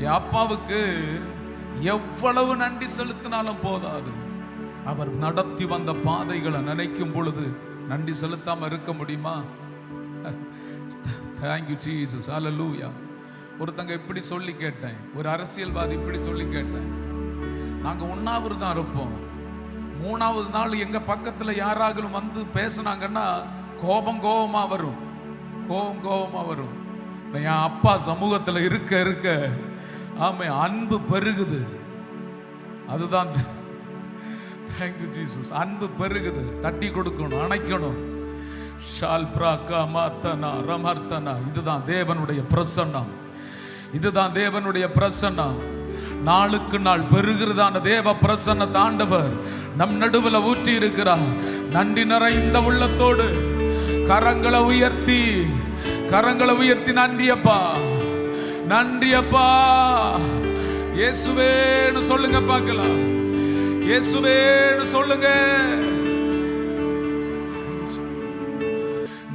என் அப்பாவுக்கு எவ்வளவு நன்றி செலுத்தினாலும் போதாது. அவர் நடத்தி வந்த பாதைகளை நினைக்கும் பொழுது நன்றி செலுத்தாம இருக்க முடியுமா? தேங்க்யூ ஜீசஸ், ஹல்லேலூயா. ஒருத்தங்க இப்படி சொல்லி கேட்டேன், ஒரு அரசியல்வாதி இப்படி சொல்லி கேட்டேன், நாங்கள் உண்ணாவிரதம் இருப்போம், 3வது நாள் எங்க பக்கத்துல யாராலும் வந்து பேசினாங்கன்னா கோபமா வரும். என் அப்பா சமூகத்துல இருக்க இருக்க ஆமே அன்பு பெருகுது. அதுதான் தேங்க்யூ ஜீசஸ். அன்பு பெருகுது. தட்டி கொடுக்கணும், அணைக்கணும். இதுதான் தேவனுடைய பிரசன்னம். இதுதான் தேவனுடைய பிரசன்னம். நாளுக்கு நாள் பெருகிறதான தேவ பிரசன்ன ஆண்டவர் நம் நடுவில் ஊற்றி இருக்கிறார். நன்றி நிறைந்த உள்ளத்தோடு கரங்களை உயர்த்தி நன்றியப்பா, நன்றியப்பா, இயேசுவேன்னு சொல்லுங்க பார்க்கலாம். இயேசுவேன்னு சொல்லுங்க.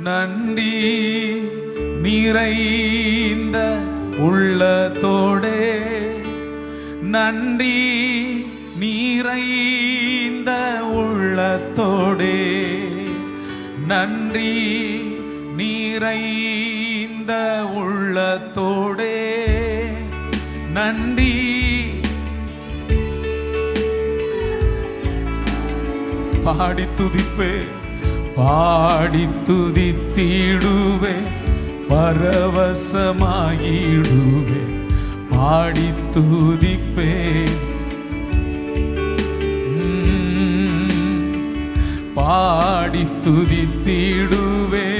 நன்றி நிறைந்த உள்ளத்தோடே, நன்றி நிறைந்த உள்ளத்தோடே, நன்றி நிறைந்த உள்ளத்தோடே, நன்றி. பாடி துதிப்பே, பாடி துதித்திடுவே, பரவசமாயிடுவே, பாடி துதிப்பே, பாடி துதித்திடுவே,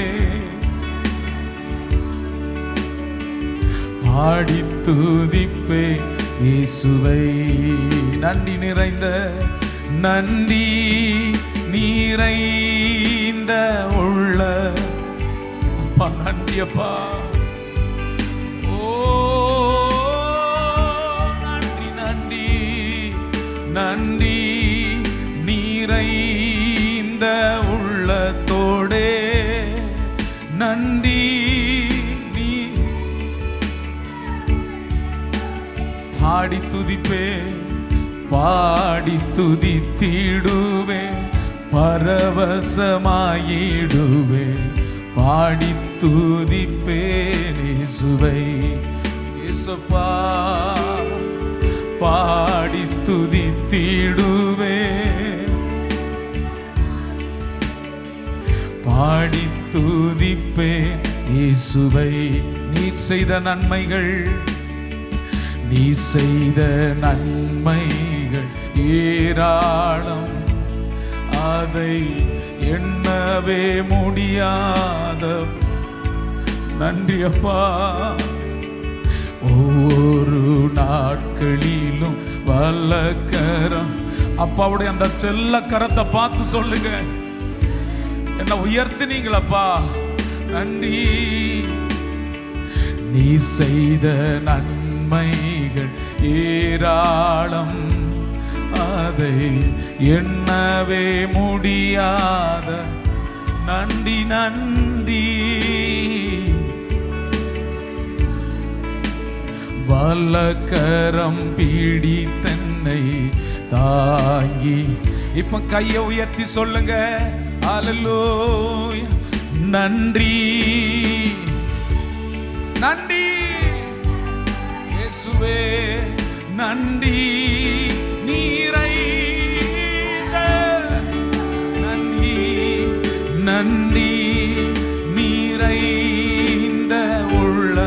பாடி துதிப்பே இயேசுவை. நன்றி நிறைந்த, நன்றி நிறைந்த உள்ள அப்பா, நன்றி அப்பா. ஓ நன்றி, நன்றி, நன்றி நிறைந்த உள்ளத்தோடே, நன்றி. பாடி துதிப்பே, பாடி துதித்திடுவே, பரவசமாயிடுவே, பாடி துதிப்பேன் இயேசுவை. இயேசுப்பா, பாடி துதித்திடுவே, பாடி துதிப்பேன் இயேசுவை. நீ செய்த நன்மைகள், நீ செய்த நன்மைகள் ஏராளம், அதை எண்ணவே முடியாத. நன்றி அப்பா. ஒவ்வொரு நாட்களிலும் வல்லக்கரம். அப்பாவுடைய அந்த செல்ல கரத்தை பார்த்து சொல்லுங்க, என்ன உயர்த்தினீங்களப்பா, நன்றி. நீ செய்த நன்மைகள் ஏராளம், அதை எண்ணவே முடியாத. நன்றி, நன்றி. வல்லக்கரம் பீடித்தன்னை தாங்கி. இப்ப கையை உயர்த்தி சொல்லுங்க, அல்லேலூயா. நன்றி, நன்றி இயேசுவே, நன்றி நிறைந்த, நன்றி, நன்றி நிறைந்த உள்ள,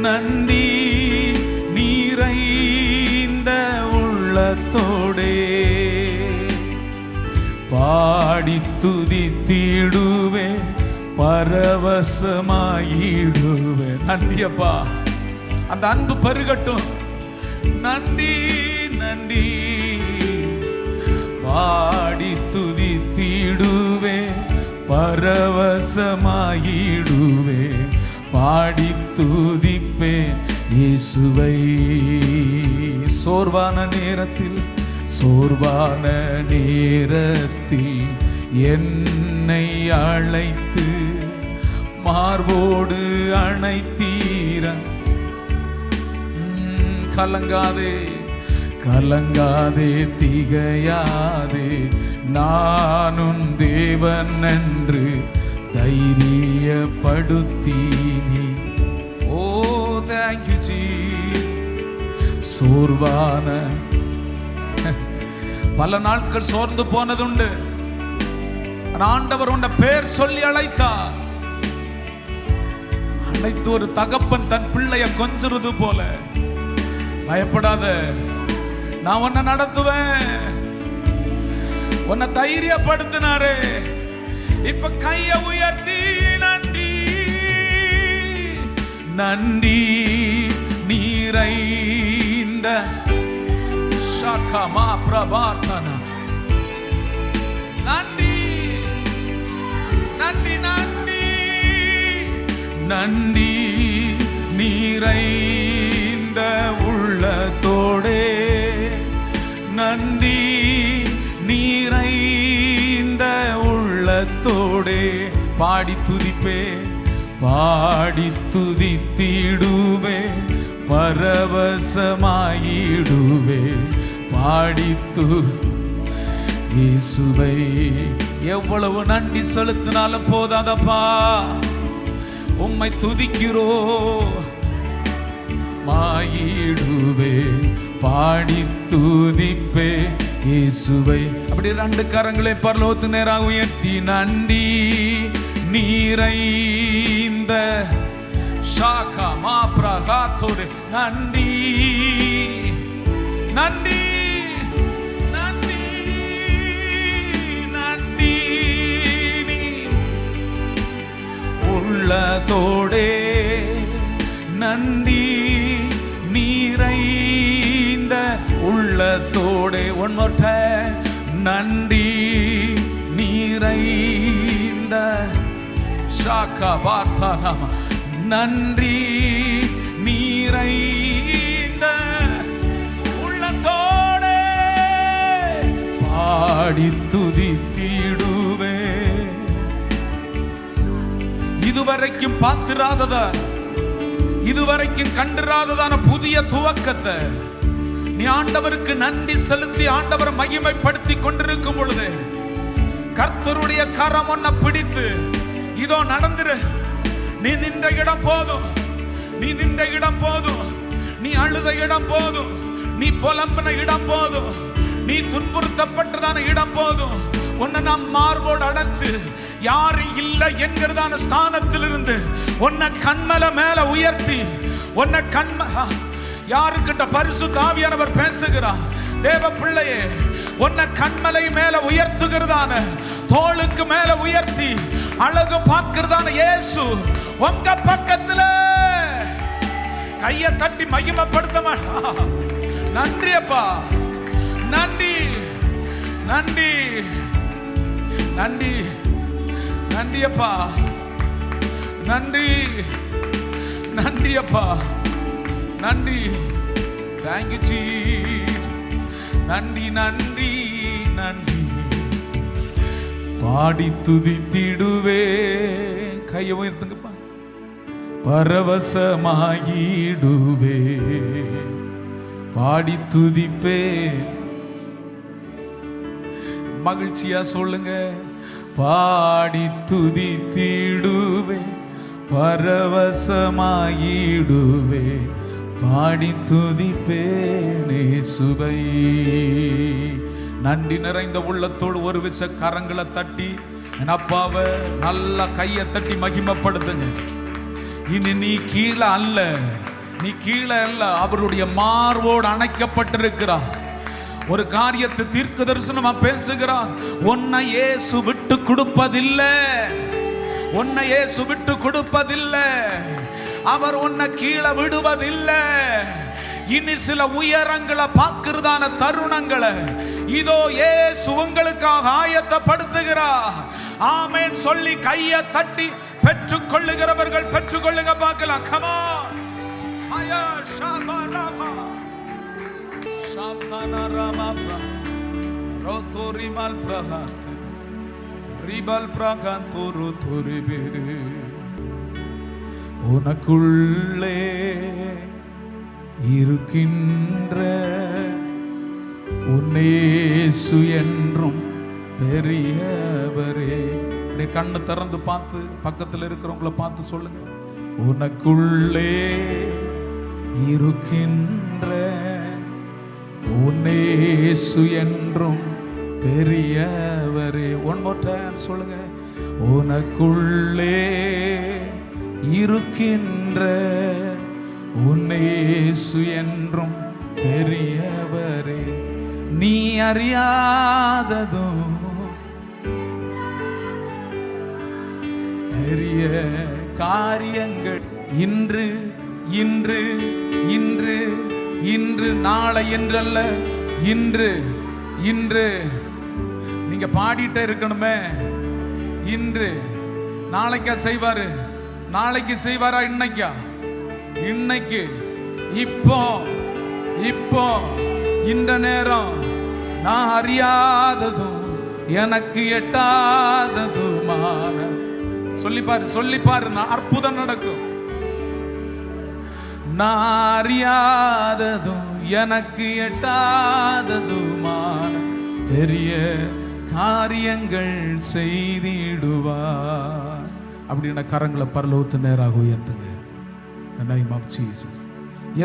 நன்றி நிறைந்த உள்ளத்தோடே, பாடி துதித்திடுவே, பரவசமாயிடுவே. நன்றி அப்பா. அந்த அன்பு பெருகட்டும். நன்றி, நன்றி. பாடி துதித்திடுவே, பரவசமாயிடுவே, பாடி துதிப்பேன் இயேசுவை. சோர்வான நேரத்தில், சோர்வான நேரத்தில் என்னை அழைத்து மார்போடு அணைத்தீர. கலங்காதே கலங்காதே திகையாதே, நான் உன் தேவன் என்று தைரியப்படுத்தீனி. ஓ thank you Jesus. சோர்வான பல நாட்கள் சோர்ந்து போனதுண்டு. ஆண்டவர் உன்னை பேர் சொல்லி அழைத்தார். அழைத்து ஒரு தகப்பன் தன் பிள்ளைய கொஞ்சுறது போல, பயப்படாத, நான் உன்னை நடத்துவேன், உன்னை தைரியப்படுத்தினாரே. இப்ப கைய உயர்த்தி நன்றி நன்றி நீரைந்த ஷாகமா பிரபார்த்தனா. நன்றி நன்றி நன்றி நன்றி நீரைந்த உள்ளத்தோடே, நன்றி நீரைந்த உள்ளத்தோடே பாடி துதிப்பே, பாடி துதித்திடுவே, பரவசமாயிடுவே, பாடித்து இயேசுவை. எவ்வளவு நன்றி செலுத்தினாலும் போதாதப்பா, உம்மை துதிக்கிறோ மாயிடுவே, பாடி துதிப்பே இயேசுவை. அப்படி ரெண்டு கரங்களை பரலோகத்து நேராக உயர்த்தி நன்றி நீரைந்த ஷாகா மா பிரகாத்தோடு நன்றி நன்றி நன்றி நன்றி நீ உள்ளத்தோடே, நன்றி நீரைந்த உள்ளத்தோடே. One more time. நன்றி நீரைந்த ஷாகா வார்த்தானாம, நன்றி நீரைந்த உள்ளத்தோடே பாடி துதித்திடுவே. இதுவரைக்கும் பார்த்திராதத, இதுவரைக்கும் கண்டிராததான புதிய துவக்கத்தை நீ ஆண்டவருக்கு நன்றி செலுத்தி ஆண்டவரை மகிமைப்படுத்தி கொண்டிருக்கும் பொழுது கர்த்தருடைய கரம் ஒன்ன பிடித்து இதோ நடந்துரு. நீ நின்ற இடம் போதும், நீ நின்ற இடம் போதும், நீ அழுத இடம் போதும், நீ புலம்பின இடம் போதும், நீ துன்புறுத்தப்பட்டதான இடம் போதும். உன்னை நாம் மார்போடு அடைச்சு யாரு இல்லை என்கிறதான ஸ்தானத்திலிருந்து உன்னை கண்மல மேல உயர்த்தி, உன்னை யாருக்கிட்ட பரிசுத்த ஆவியானவர் பேசுகிறார். தேவ பிள்ளையே, உன்னை கண்மலை மேல உயர்த்துகிறதான, தோளுக்கு மேல உயர்த்தி அழகு பார்க்கிறதான இயேசு உங்க பக்கத்துல கையை தட்டி மகிமைப்படுத்த மாட்டா. நன்றி அப்பா, நன்றி நன்றி நன்றி நன்றி அப்பா, நன்றி நன்றி அப்பா, நன்றி. Thank you Jesus. நன்றி நன்றி நன்றி. பாடி துதித்திடுவே. கையை உயர்த்துங்கப்பா. பரவசமாயிடுவே, பாடி துதிப்பே. மகிழ்ச்சியா சொல்லுங்க. பாடி துதித்திடுவே, பரவசமாயிடுவே, பாடி துதிப்பேனே சுவை. நன்றி நிறைந்த உள்ளத்தோடு ஒரு விச கரங்களை தட்டி என் அப்பாவை நல்லா கையை தட்டி மகிமைப்படுத்துங்க. இனி நீ கீழே அல்ல, நீ கீழே அல்ல, அவருடைய மார்போடு அணைக்கப்பட்டிருக்கிறார். ஒரு காரியத்தை தீர்க்க தரிசனமா பேசுகிறார். உன்னை இயேசு விட்டு கொடுப்பதில்லை, உன்னை இயேசு விட்டு கொடுப்பதில்லை, அவர் உன்னை கீழே விடுவதில்லை. இனி சில உயரங்களை பார்க்கிறதான தருணங்களை இதோ இயேசு உங்களுக்காக ஆயத்தப்படுத்துகிறார். ஆமென் சொல்லி கையை தட்டி பெற்றுக்கொள்ளுகிறவர்கள் பெற்றுக்கொள்ளுங்க. பார்க்கலாம். கமா ஆயா ஷாபாராபா ஷாப்தானாராமா ரோதோரிமால் பிரஹாத் ரிபல் பிரகாந்தோரு தோரிபேரே. உனக்குள்ளே இருக்கின்ற உன்னேசு என்றும் பெரியவரே. அப்படியே கண்ணு திறந்து பார்த்து பக்கத்தில் இருக்கிறவங்கள பார்த்து சொல்லுங்க, உனக்குள்ளே இருக்கின்ற உன்னேசு என்றும் பெரியவரே. ஒன் மோர் டைம் சொல்லுங்க, உனக்குள்ளே இருக்கின்ற உன்னேசு என்றும் பெரியவரே. நீ அறியாததும் பெரிய காரியங்கள் இன்று இன்று இன்று இன்று நாளை என்றல்ல, இன்று இன்று நீங்க பாடிட்டே இருக்கணுமே. இன்று நாளைக்கா செய்வாரு? நாளைக்கு செய்வாரா? இன்னைக்கா? இன்னைக்கு, இப்போ இப்போ இந்த நேரம். நான் அறியாததும் எனக்கு எட்டாததுமான சொல்லிப்பாரு, சொல்லிப்பாரு, அற்புதம் நடக்கும். நான் அறியாததும் எனக்கு எட்டாததுமான பெரிய காரியங்கள் செய்திடுவார். அப்படின்னா கரங்களை பரலோகத்து நேராக உயர்த்துங்க.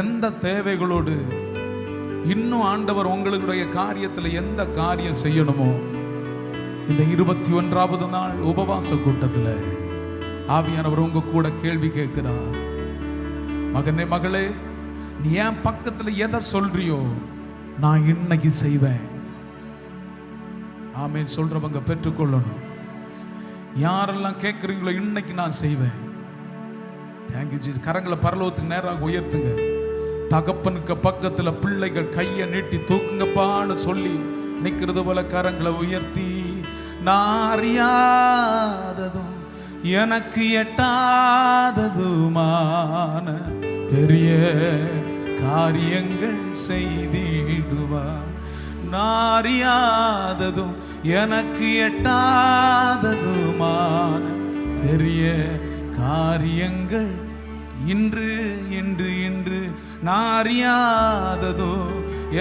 எந்த தேவைகளோடு இன்னும் ஆண்டவர் உங்களுடைய காரியத்தில் எந்த காரியம் செய்யணுமோ, இந்த 21வது நாள் உபவாச கூட்டத்தில் ஆவியானவர் உங்க கூட கேள்வி கேட்கிறார். மகனே மகளே, நீ என் பக்கத்துல எதை சொல்றியோ நான் இன்னைக்கு செய்வேன். ஆமென் சொல்றவங்க பெற்றுக்கொள்ளணும். யாரெல்லாம் கேட்குறீங்களோ இன்னைக்கு நான் செய்வேன். Thank you Jesus. கரங்களை பரலோகத்துக்கு நேராக உயர்த்துங்க. தகப்பனுக்கு பக்கத்துல பிள்ளைகள் கையை நீட்டி தூக்குங்கப்பான்னு சொல்லி நிற்கிறது போல கரங்களை உயர்த்தி, நான் அறியாததும் எனக்கு எட்டாததுமான பெரிய காரியங்கள் செய்திடுவார். நான் அறியாததும் எனக்கு எட்டாததுமான பெரிய காரியங்கள் இன்று இன்று இன்று. நான் அறியாததோ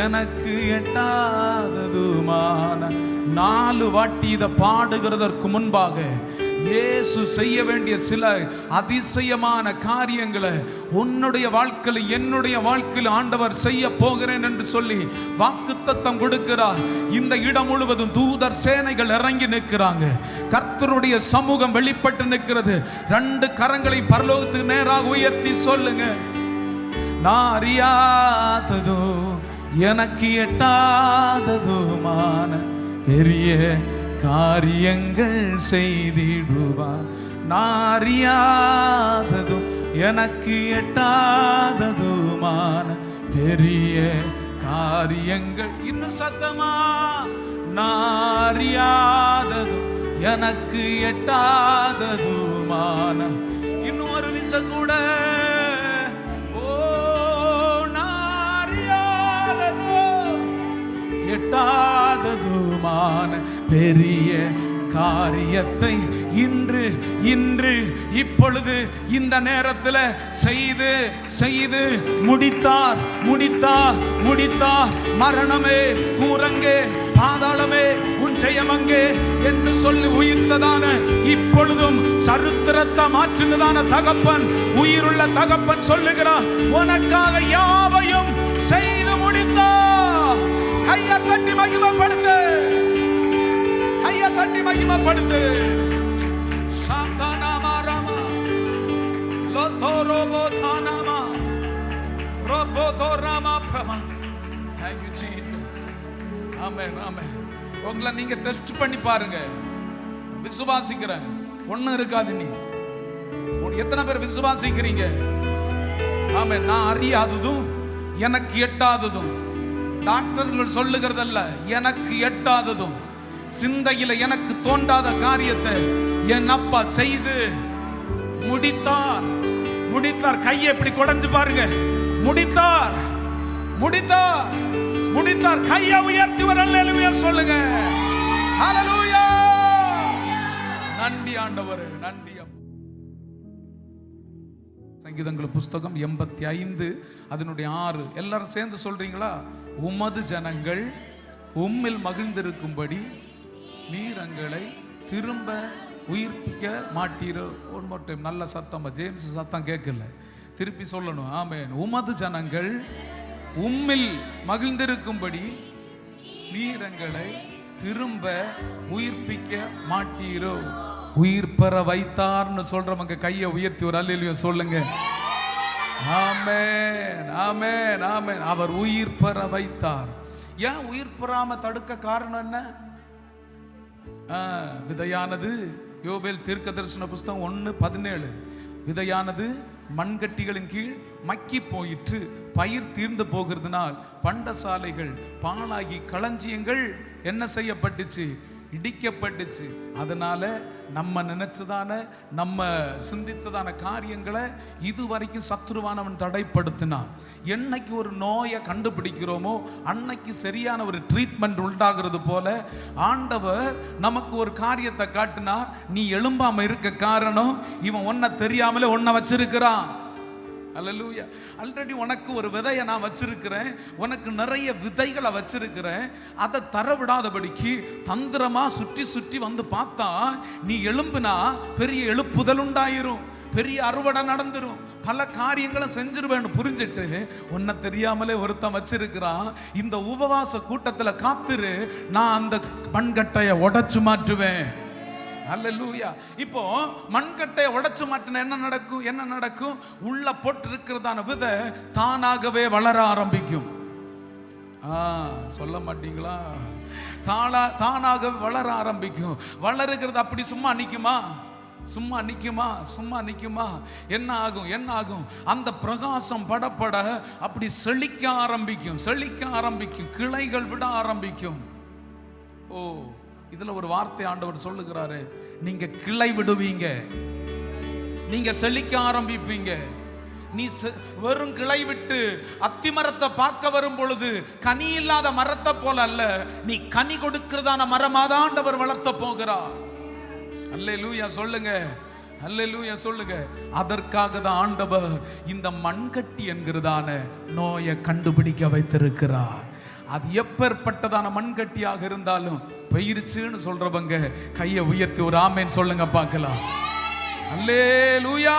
எனக்கு எட்டாததுமான. 4 வாட்டி இதை பாடுகிறதற்கு முன்பாக இயேசு செய்ய வேண்டிய சில அதிசயமான காரியங்களை உன்னுடைய வாழ்க்கையில் என்னுடைய வாழ்க்கையில் ஆண்டவர் செய்ய போகிறேன் என்று சொல்லி வாக்குத்தத்தம் கொடுக்கிறார். இந்த இடம் முழுவதும் தூதர் சேனைகள் இறங்கி நிற்கிறாங்க. கர்த்தருடைய சமூகம் வெளிப்பட்டு நிற்கிறது. 2 கரங்களை பரலோகத்துக்கு நேராக உயர்த்தி சொல்லுங்க, நான் அறியாததோ எனக்கு எட்டாததுமான பெரிய காரியங்கள் செய்திடுவார். நான் அறியாததும் எனக்கு எட்டாததுமான பெரிய காரியங்கள். இன்னும் சத்தமா, நான் அறியாததும் எனக்கு எட்டாததுமான. இன்னும் ஒரு விசை கூட, எட்டாததுமான பெரிய காரியத்தை இன்று இன்று இப்பொழுது இந்த நேரத்தில் செய்து செய்து முடித்தார் முடித்தார் முடித்தார். மரணமே கூரங்கே, பாதாளமே உன் ஜெயமங்கே என்று சொல்லி உயிர்த்ததான, இப்பொழுதும் சரித்திரத்தை மாற்றினதான தகப்பன், உயிருள்ள தகப்பன் சொல்லுகிறார், உனக்காக யாவையும் செய்து முடித்தார். கையை தட்டி மகிமைப்படுத்து, கையை தட்டி மகிமைப்படுத்து. சாந்தானாமா ராமா லோதோரோபோ தானாமா ரோபோதோராமா பிரமா. Thank you Jesus. ஆமென் ஆமென். உங்களை நீங்க டெஸ்ட் பண்ணி பாருங்க. விசுவாசிக்கிறேன், ஒண்ணும் இருக்காது. நீ எத்தனை பேர் விசுவாசிக்கிறீங்க? ஆமென். நான் அறியாததும் எனக்கு எட்டாததும், டாக்டர்கள் சொல்லுகிறதல்ல, எனக்கு எட்டாததும், சிந்தையில எனக்கு தோன்றாத காரியத்தை என் அப்பா செய்து முடித்தார் முடித்தார். கையை எப்படி குடைஞ்சு பாருங்க. முடித்தார் முடித்தார் முடித்தார். கையை உயர்த்தி வர அல்லேலூயா சொல்லுங்க. ஹல்லேலூயா. நன்றி ஆண்டவரே, நன்றி அப்பா. சங்கீதங்கள் புஸ்தகம் 85 அதனுடைய 6. எல்லாரும் சேர்ந்து சொல்றீங்களா? உமது ஜனங்கள் உம்மில் மகிழ்ந்திருக்கும்படி நீர் எங்களை திரும்ப உயிர்ப்பிக்க மாட்டீரோ. ஒன் மோர் டைம், நல்ல சத்தமா, ஜேம்ஸ் சத்தம் கேட்கல, திருப்பி சொல்லணும். ஆமென். உமது ஜனங்கள் உம்மில் மகிழ்ந்திருக்கும்படி நீர் எங்களை திரும்ப உயிர்ப்பிக்க மாட்டீரோ. உயிர் பெற வைத்தார்னு சொல்றவங்க கையை உயர்த்தி ஒரு அல்லேலூயா சொல்லுங்க. ஆமென், ஆமென், ஆமென். அவர் உயிர் பெற வைத்தார். ஏன் உயிர் பெறாம தடுக்க காரணம் என்ன? விதையானது, யோவேல் தீர்க்கதரிசன புஸ்தகம் 1:17, விதையானது மண்கட்டிகளின் கீழ் மக்கி போயிற்று, பயிர் தீர்ந்து போகிறதுனால் பண்டசாலைகள் பாழாகி களஞ்சியங்கள் என்ன செய்யப்பட்டுச்சு? இடிக்கப்பட்டுச்சு. அதனால நம்ம நினைச்சதான, நம்ம சிந்தித்ததான காரியங்களை இதுவரைக்கும் சத்துருவானவன் தடைப்படுத்தினான். என்னைக்கு ஒரு நோயை கண்டுபிடிக்கிறோமோ அன்னைக்கு சரியான ஒரு ட்ரீட்மெண்ட் உண்டாகிறது போல ஆண்டவர் நமக்கு ஒரு காரியத்தை காட்டினார். நீ எழும்பாம இருக்க காரணம் இவன் ஒன்ன தெரியாமலே ஒன்ன வச்சிருக்கிறான். அல்லேலூயா. ஆல்ரெடி உனக்கு ஒரு விதையை நான் வச்சிருக்கிறேன், உனக்கு நிறைய விதைகளை வச்சிருக்கிறேன். அதை தரவிடாதபடிக்கு தந்திரமா சுற்றி சுற்றி வந்து பார்த்தா நீ எழும்புனா பெரிய எழுப்புதல் உண்டாயிரும், பெரிய அறுவடை நடந்துரும், பல காரியங்களும் செஞ்சிருவேன்னு புரிஞ்சிட்டு உன்னை தெரியாமலே ஒருத்தன் வச்சிருக்கிறான். இந்த உபவாச கூட்டத்துல காத்துரு, நான் அந்த மண்கட்டையை உடைச்சு மாற்றுவேன். அல்லேலூயா. இப்போ மண்கட்டையை உடைச்சு மாட்டின என்ன நடக்கும்? என்ன நடக்கும்? உள்ள போட்டு இருக்கிறதான விதை தானாகவே வளர ஆரம்பிக்கும். சொல்ல மாட்டீங்களா? தானாகவே வளர ஆரம்பிக்கும். வளருகிறது அப்படி சும்மா நிக்குமா? சும்மா நிக்குமா? சும்மா நிக்குமா? என்ன ஆகும்? என்ன ஆகும்? அந்த பிரகாசம் படப்பட அப்படி செழிக்க ஆரம்பிக்கும், செழிக்க ஆரம்பிக்கும், கிளைகள் விட ஆரம்பிக்கும். ஓ, இதுல ஒரு வார்த்தை ஆண்டவர் சொல்லுகிறாரு, நீங்க கிளை விடுவீங்க, நீங்க செழிக்க ஆரம்பிப்பீங்க. நீ வெறும் கிளை விட்டு அத்திமரத்தை பார்க்க வரும் பொழுது கனி இல்லாத மரத்தை போல அல்ல, நீ கனி கொடுக்கிறதான மரமாதான் ஆண்டவர் வளர்த்த போகிறார். அல்லேலூயா சொல்லுங்க, அல்லேலூயா சொல்லுங்க. அதற்காக தான் ஆண்டவர் இந்த மண்கட்டி என்கிறதான நோயை கண்டுபிடிக்க வைத்திருக்கிறார். அது எப்பேற்பட்டதான மண்கட்டியாக இருந்தாலும் பெயிருச்சுன்னு சொல்றவங்க கையை உயர்த்தி ஒரு ஆமென் சொல்லுங்க பார்க்கலாம். அல்லேலூயா,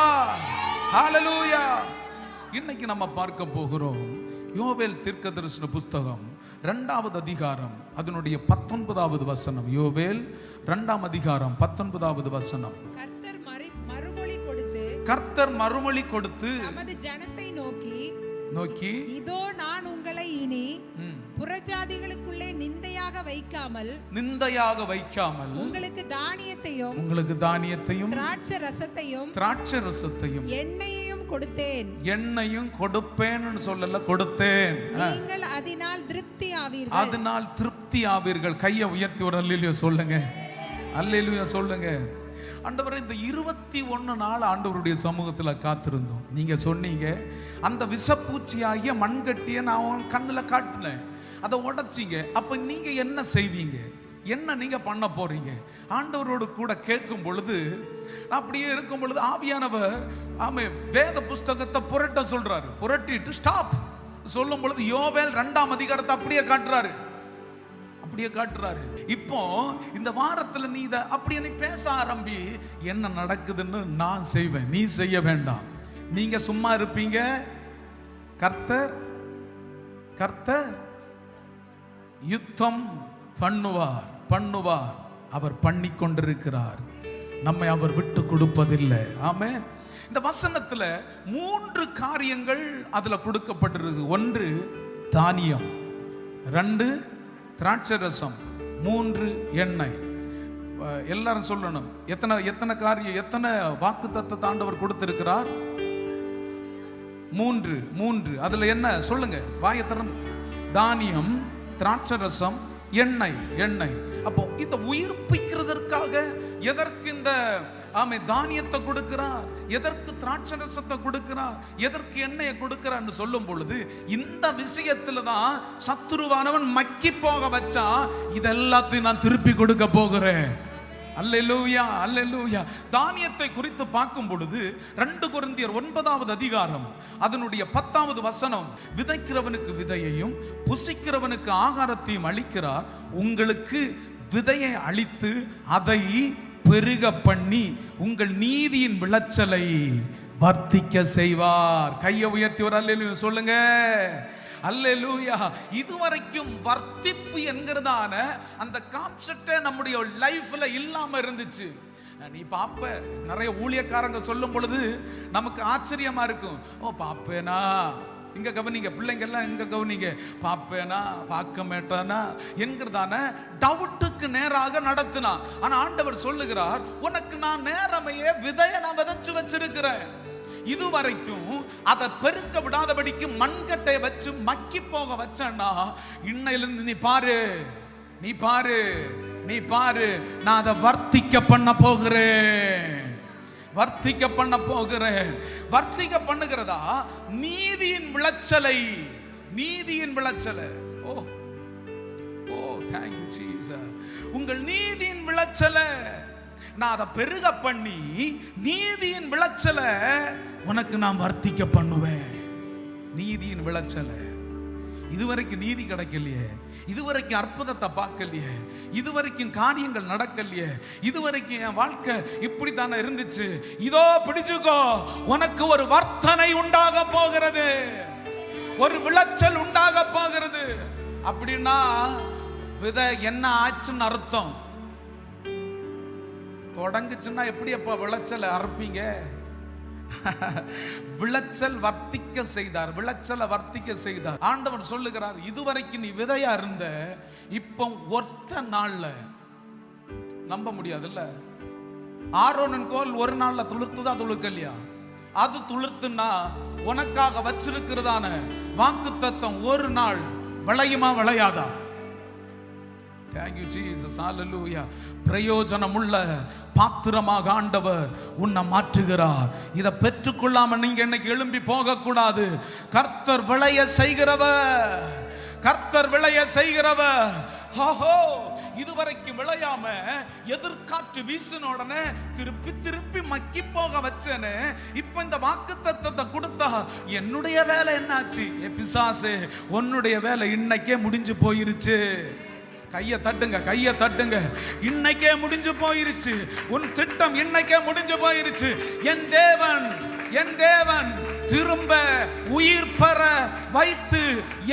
ஹல்லேலூயா. இன்னைக்கு நம்ம பார்க்க போகிறோம் யோவேல் தீர்க்கதரிசன புஸ்தகம் 2வது அதிகாரம் அதனுடைய 19வது வசனம். யோவேல் 2ஆம் அதிகாரம் 19வது வசனம். கர்த்தர் மறுமொழி கொடுத்து நமது ஜனத்தை நோக்கி இதோ நான் உங்களை இனி புறஜாதிகளுக்குள்ளே நிந்தையாக வைக்காமல் உங்களுக்கு தானியத்தையும் திராட்சை ரசத்தையும் எண்ணெயையும் கொடுப்பேன் சொல்லல, கொடுத்தேன். நீங்கள் அதனால் திருப்தி ஆவீர்கள். கையை உயர்த்தி ஒரு அல்லேலூயா சொல்லுங்க, அல்லேலூயா சொல்லுங்க. ஆண்டவரே, இந்த 21 நாள் ஆண்டவருடைய சமூகத்தில் காத்திருந்தோம். நீங்க சொன்னீங்க அந்த விஷப்பூச்சியாகிய மண்கட்டியை நான் கண்ணில் காட்டினேன், அதை உடைச்சிங்க. அப்ப நீங்க என்ன செய்வீங்க? என்ன நீங்க பண்ண போறீங்க? ஆண்டவரோடு கூட கேட்கும் பொழுது, அப்படியே இருக்கும் பொழுது ஆவியானவர் வேத புஸ்தகத்தை புரட்ட சொல்றாரு. புரட்டிட்டு ஸ்டாப் சொல்லும் பொழுது யோவேல் 2ஆம் அதிகாரத்தை அப்படியே காட்டுறாரு. இப்போ இந்த வாரத்துல நீ இதை அப்படியே நீ பேச ஆரம்பி. என்ன நடக்குதுன்னு நான் செய்வேன், நீ செய்ய வேண்டாம். நீங்க சும்மா இருப்பீங்க. கர்த்தர் யுத்தம் பண்ணுவார். அவர் பண்ணி கொண்டிருக்கிறார். நம்மை அவர் விட்டு கொடுப்பதில்லை. ஆமென். இந்த வசனத்துல 3 காரியங்கள் அதுல கொடுக்கப்பட்டிருக்கு. 1 தானியம், 2 திராட்சை ரசம், 3 எண்ணெய். எல்லாரும் சொல்லணும், எத்தனை காரியம், எத்தனை வாக்குத்தத்தத்தை ஆண்டவர் கொடுத்திருக்கிறார்? 3. அதுல என்ன சொல்லுங்க, வாயை திறந்து. தானியம், திராட்சை ரசம், எண்ணெய். அப்போ இந்த உயிர்ப்பிக்கிறதற்காக எதற்கு இந்த தானியத்தை கொடுக்கிறார், எதற்கு திராட்சை ரசத்தை கொடுக்கிறார், எதற்கு எண்ணெயை கொடுக்கிறார்னு சொல்லும் பொழுது இந்த விஷயத்துல தான் சத்துருவானவன் மக்கி போக வச்சா இதெல்லாத்தையும் நான் திருப்பி கொடுக்க போகிறேன். அல்லேலூயா, அல்லேலூயா. தானியத்தை குறித்து பார்க்கும் பொழுது 2 கொரிந்தியர் 9வது அதிகாரம் அதனுடைய 10வது வசனம், விதைக்கிறவனுக்கு விதையையும் புசிக்கிறவனுக்கு ஆகாரத்தையும் அளிக்கிறார், உங்களுக்கு விதையை அளித்து அதை பெருக பண்ணி உங்கள் நீதியின் விளைச்சலை வர்த்திக்க செய்வார். கையை உயர்த்தி ஒரு அல்லேலூயா சொல்லுங்க. அல்லேலூயா. இதுவரைக்கும் வர்த்திப்பு என்கிறதான அந்த கான்செப்டே நம்முடைய லைஃப்ல இல்லாம இருந்துச்சு. நீ பாப்ப, நிறைய ஊழியக்காரங்க சொல்லும் பொழுது நமக்கு ஆச்சரியமா இருக்கும். ஓ பாப்பேனா, இங்க கவனிங்க பிள்ளைங்க எல்லாம், இங்க கவனிங்க, பாப்பேனா பார்க்க மாட்டானா என்கிறதான டவுட்டுக்கு நேராக நடத்தினா. ஆனா ஆண்டவர் சொல்லுகிறார், உனக்கு நான் நேரமையே விதையை நான் விதைச்சு வச்சிருக்கிறேன். இதுவரைக்கும் அதை பெருக்க விடாதபடிக்கு மண்கட்டை வச்சு மக்கி போக வச்சேன்னா, இன்னையிலிருந்து நீ பாரு, நீ பாரு, நீ பாரு, நான் அதை வர்த்திக்க பண்ண போகிறேன், வர்த்திக்க பண்ண போகிறேன். வர்த்திக்க பண்ணுகிறதா நீதியின் விளைச்சலை, நீதியின் விளைச்சலை. ஓ ஓ thank you Jesus. உங்கள் நீதியின் விளைச்சலை நான் அதை பெருக பண்ணி நீதியின் விளைச்சலை உனக்கு நான் வர்த்திக்க பண்ணுவேன். நீதியின் விளைச்சலை. இதுவரைக்கும் நீதி கிடைக்கலையே, இதுவரைக்கும் அற்புதத்தை பார்க்கலையே, இதுவரைக்கும் காரியங்கள் நடக்கலையே, இதுவரைக்கும் என் வாழ்க்கை இப்படி தானே இருந்துச்சு. இதோ பிடிச்சுக்கோ, உனக்கு ஒரு வர்த்தனை உண்டாக போகிறது, ஒரு விளைச்சல் உண்டாக போகிறது. அப்படின்னா விதை என்ன ஆச்சுன்னு அர்த்தம். தொடங்குச்சுன்னா எப்படி அப்ப விளைச்சல் அறுப்பீங்க? விளைச்சல் வர்த்திக்க செய்தார், விளைச்சலை வர்த்திக்க செய்தார். ஆண்டவர் சொல்லுகிறார், இதுவரைக்கும் நீ விதையா இருந்த, இப்போ ஒற்ற நாள்ல, நம்ப முடியாதுல்ல, ஆரோனின் கோல் ஒரு நாள்ல துளிர்த்துதா துளுக்கலையா? அது துளிர்த்துனா உனக்காக வச்சிருக்கிறதான வாக்குத்தத்தம் ஒரு நாள் விளையுமா விளையாதா? Thank you Jesus. Hallelujah. பிரயோஜனமுள்ள பாத்திரமாக ஆண்டவர் உன்னை மாற்றுகிறார். இதை பெற்றுக்கொள்ளாம நீங்க இன்னைக்கு எழும்பி போக கூடாது. கர்த்தர் விளைய செய்கிறவர், கர்த்தர் விளைய செய்கிறவர். ஹோஹோ, இதுவரைக்கும் விளையாம எதிர்காற்று வீசின உடனே திருப்பி திருப்பி மக்கி போக வச்சேன்னு இப்ப இந்த வாக்குத்தத்தத்தை கொடுத்தா என்னுடைய வேலை என்னாச்சு? பிசாசே, உன்னுடைய வேலை இன்னைக்கே முடிஞ்சு போயிருச்சு. கையை தட்டுங்க, கையை தட்டுங்க. இன்னைக்கே முடிஞ்சு போயிருச்சு. உன் திட்டம் இன்னைக்கே முடிஞ்சு போயிருச்சு. என் தேவன், என் தேவன் திரும்ப உயிர் பெற வைத்து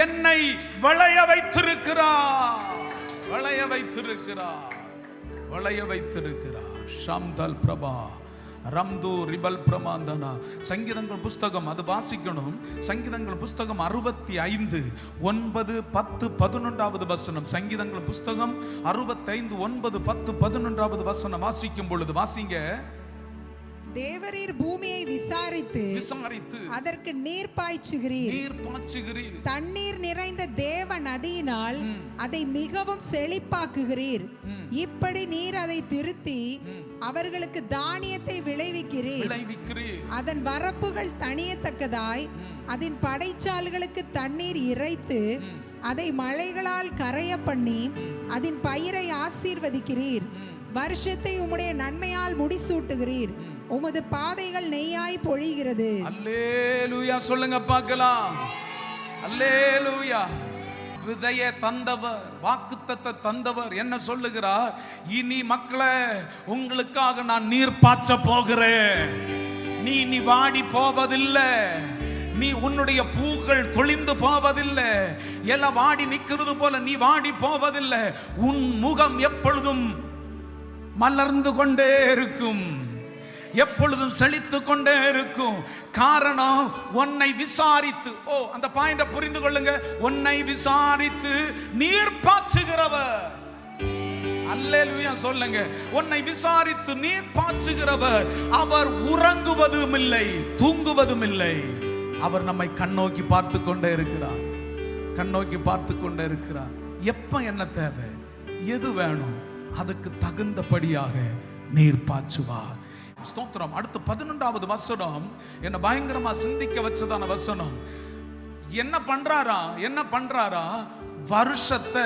என்னை விளைய வைத்திருக்கிறார், விளைய வைத்திருக்கிறார், விளைய வைத்திருக்கிறார். ஷம்தல் பிரபா ரம்து ரிபல் பிரமாந்தனா. சங்கீதங்கள் புஸ்தகம் அது வாசிக்கணும். சங்கீதங்கள் புஸ்தகம் 65 9 10 11வது வசனம். சங்கீதங்கள் புஸ்தகம் 65 9 10 11வது வசனம் வாசிக்கும் பொழுது வாசிங்க. தேவரீர் பூமியை விசாரித்து அதற்கு நீர் பாய்ச்சுகிறீர், தண்ணீர் நிறைந்த தேவ நதியினால் அதை மிகவும் செழிப்பாக்குகிறீர். இப்படி நீர் அதை திருத்தி அவர்களுக்கு தானியத்தை விளைவிக்கிறீர். அதன் வரப்புகள் தணியத்தக்கதாய் அதன் படைச்சால்களுக்கு தண்ணீர் இறைத்து அதை மழைகளால் கரைய பண்ணி அதன் பயிரை ஆசீர்வதிக்கிறீர். வருஷத்தை உம்முடைய நன்மையால் முடிசூட்டுகிறீர். உமது பாதைகள் நெய்யாய் பொழிகிறது. அல்லேலூயா சொல்லுங்க பார்க்கலாம். அல்லேலூயா. விதையை தந்தவர், வாக்குத்தத்தத்தை தந்தவர் என்ன சொல்லுகிறார்? இனி மக்களே, உங்களுக்காக நான் நீர் பாய்ச்ச போகிறேன். நீ வாடி போவதில்லை, நீ உன்னுடைய பூக்கள் தொழிந்து போவதில்லை, எல்லாம் வாடி நிற்கிறது போல நீ வாடி போவதில்லை. உன் முகம் எப்பொழுதும் மலர்ந்து கொண்டே இருக்கும், எப்பொழுதும் செழித்து கொண்டே இருக்கும். காரணம், உன்னை விசாரித்து, அந்த பாயிண்ட புரிந்து கொள்ளுங்க, உன்னை விசாரித்து நீர் பாய்ச்சுகிறவர். அல்லேலூயா சொல்லுங்க. உன்னை விசாரித்து நீர் பாய்ச்சுகிறவர். அவர் உறங்குவதும் இல்லை, தூங்குவதும் இல்லை. அவர் நம்மை கண்ணோக்கி பார்த்து கொண்டே இருக்கிறார், கண்ணோக்கி பார்த்து கொண்டே இருக்கிறார். எப்ப என்ன தேவை, எது வேணும், அதுக்கு தகுந்தபடியாக நீர் பாய்ச்சுவார். ஸ்தோத்திரம். அடுத்து 11வது வசனம் என்ன பயங்கரமா சிந்திக்க வச்சதான வசனம். என்ன பண்றாரா, என்ன பண்றாரா? வருஷத்தை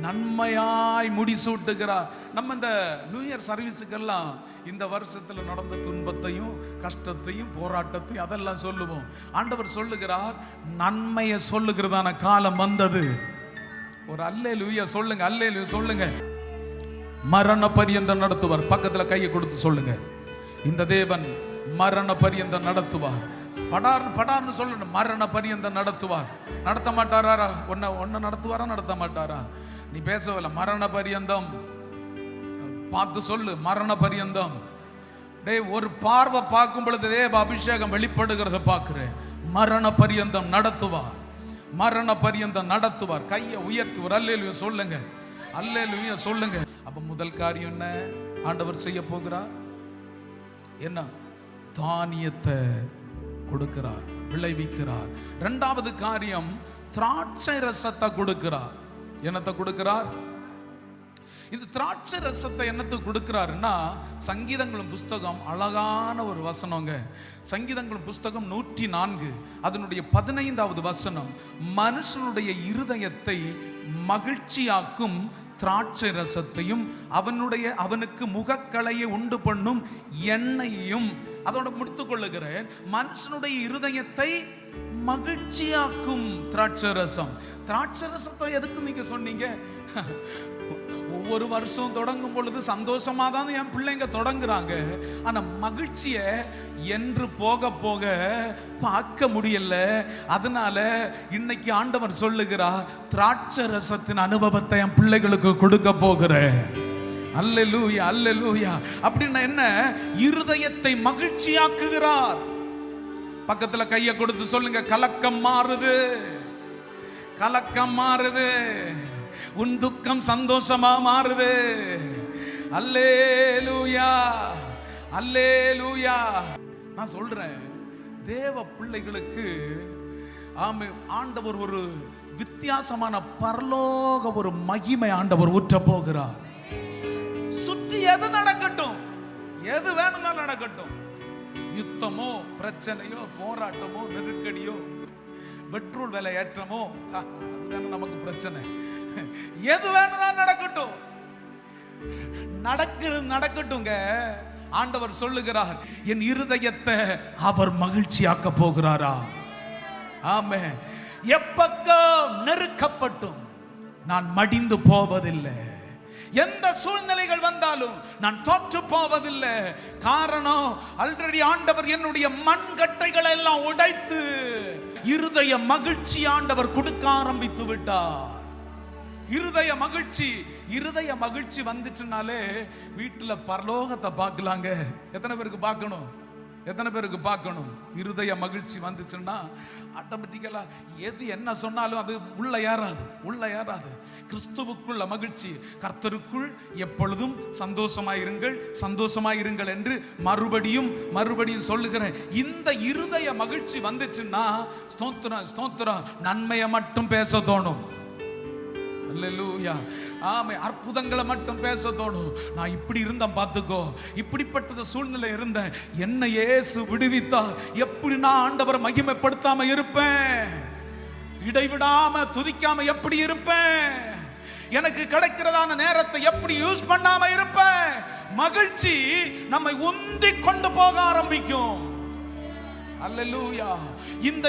நன்மையாய் முடிசூட்டுகிறார். நம்ம இந்த நியூ இயர் சர்வீஸுக்கெல்லாம் இந்த வருஷத்துல நடந்த துன்பத்தையும் கஷ்டத்தையும் போராட்டத்தையும் அதெல்லாம் சொல்லுவோம். ஆண்டவர் சொல்லுகிறார், நன்மையை சொல்லுகிறதான காலம் வந்தது. ஒரு அல்லேலூயா சொல்லுங்க, அல்லேலூயா சொல்லுங்க. மரண பரியந்தம் நடத்துவார். பக்கத்துல கையை கொடுத்து சொல்லுங்க, இந்த தேவன் மரண பரியந்தம் நடத்துவார். படார்னு சொல்லணும், மரண பரியந்தம் நடத்துவார். நடத்த மாட்டாரா? ஒன்ன நடத்துவாரா, நடத்த மாட்டாரா? நீ பேசவில்லை. மரண பரியந்தம் பார்த்து சொல்லு, மரண பரியந்தம். டேய், ஒரு பார்வை பார்க்கும் பொழுது தேவ அபிஷேகம் வெளிப்படுகிறத பார்க்கிறேன். மரண பரியந்தம் நடத்துவார், மரண பரியந்தம் நடத்துவார். கையை உயர்த்துவார். அல்லேலூயா சொல்லுங்க, அல்லேலூயா சொல்லுங்க. அப்ப முதல் காரியம் என்ன ஆண்டவர் செய்ய போகிறார்? என்ன? தானியத்தை கொடுக்கிறார், விளைவிக்கிறார். இரண்டாவது காரியம், திராட்சை ரசத்தை கொடுக்கிறார். என்னத்தை கொடுக்கிறார்? இந்த திராட்சை ரசத்தை என்னத்துக்கு கொடுக்கிறாருன்னா, சங்கீதங்களும் புஸ்தகம் அழகான ஒரு வசனங்க. சங்கீதங்களும் புஸ்தகம் 104 அதனுடைய 15வது வசனம், மனுஷனுடைய இருதயத்தை மகிழ்ச்சியாக்கும் திராட்சை ரசத்தையும் அவனுக்கு முகக்களையை உண்டு பண்ணும் எண்ணெயையும். அதோட முடித்துக் கொள்ளுகிறேன், மனுஷனுடைய இருதயத்தை மகிழ்ச்சியாக்கும் திராட்சை ரசம். திராட்சை ரசத்தை எதுக்கு நீங்க சொன்னீங்க? ஒவ்வொரு வருஷம் தொடங்கும் பொழுது சந்தோஷமா தான் என் பிள்ளைங்க தொடங்குறாங்க. ஆனா மகிழ்ச்சியை என்று போக போக பார்க்க முடியல. அதனால இன்னைக்கு ஆண்டவர் சொல்லுகிறார், திராட்சை ரசத்தின் அனுபவத்தை என் பிள்ளைகளுக்கு கொடுக்க போகிறேன். அல்லேலூயா, அல்லேலூயா. அப்படின்னா என்ன? இருதயத்தை மகிழ்ச்சியாக்குகிறார். பக்கத்துல கையை கொடுத்து சொல்லுங்க, கலக்கம் மாறுது, கலக்கம் மாறுது, உன் துக்கம் சந்தோஷமா மாறுது. அல்லேலூயா, அல்லேலூயா. நான் சொல்றேன், தேவ பிள்ளைகளுக்கு ஆண்டவர் ஒரு வித்தியாசமான பரலோக ஒரு மகிமை ஆண்டவர் ஊற்ற போகிறார். சுற்றி எது நடக்கட்டும், எது வேணும்னாலும் நடக்கட்டும், யுத்தமோ பிரச்சனையோ போராட்டமோ நெருக்கடியோ பெட்ரோல் விலை ஏற்றமோ, அதுதானே நமக்கு பிரச்சனை. எது வேணும்னாலும் நடக்கட்டும், நடக்கட்டுங்க. ஆண்டவர் சொல்லுகிறார், என் இருதயத்தை அவர் மகிழ்ச்சியாக்க போகிறாரா. ஆமே. எப்பக்கம் நெருக்கப்பட்டும் நான் மடிந்து போவதில்லை. எந்த சூழ்நிலைகள் வந்தாலும் நான் தோற்று போவதில்லை. காரணம், ஆல்ரெடி ஆண்டவர் என்னுடைய மண்கட்டைகளை எல்லாம் உடைத்து இருதய மகிழ்ச்சி ஆண்டவர் கொடுக்க ஆரம்பித்து விட்டார். இருதய மகிழ்ச்சி, இருதய மகிழ்ச்சி வந்துச்சுனாலே வீட்டுல பரலோகத்தை பார்க்கலாங்க. எத்தனை பேருக்கு பார்க்கணும்? எத்தனை பேருக்கு பார்க்கணும்? இருதய மகிழ்ச்சி வந்துச்சுன்னா ஆட்டோமேட்டிக்கலா எது என்ன சொன்னாலும் அது உள்ள ஏறாது, உள்ள ஏறாது. கிறிஸ்துவுக்குள்ள மகிழ்ச்சி, கர்த்தருக்குள் எப்பொழுதும் சந்தோஷமாயிருங்கள், சந்தோஷமாயிருங்கள் என்று மறுபடியும் சொல்லுகிறேன். இந்த இருதய மகிழ்ச்சி வந்துச்சுன்னா ஸ்தோத்திரம், ஸ்தோத்திரம், நன்மையை மட்டும் பேச தோணும். அல்லேலூயா. ஆமே. அற்புதங்களை மட்டும் பேச தோணும். நான் இப்படி இருந்தேன் பார்த்துக்கோ, இப்படிப்பட்ட சூழ்நிலை இருந்தேன், என்ன இயேசு விடுவித்தா, எப்படி நான் ஆண்டவரை மகிமைப்படுத்தாம இருப்பேன், இடைவிடாம துதிக்காம எப்படி இருப்பேன், எனக்கு கிடைக்கிறதான நேரத்தை எப்படி யூஸ் பண்ணாம இருப்பேன். மகிழ்ச்சி நம்மை உந்தி கொண்டு போக ஆரம்பிக்கும். அல்லேலூயா. இந்த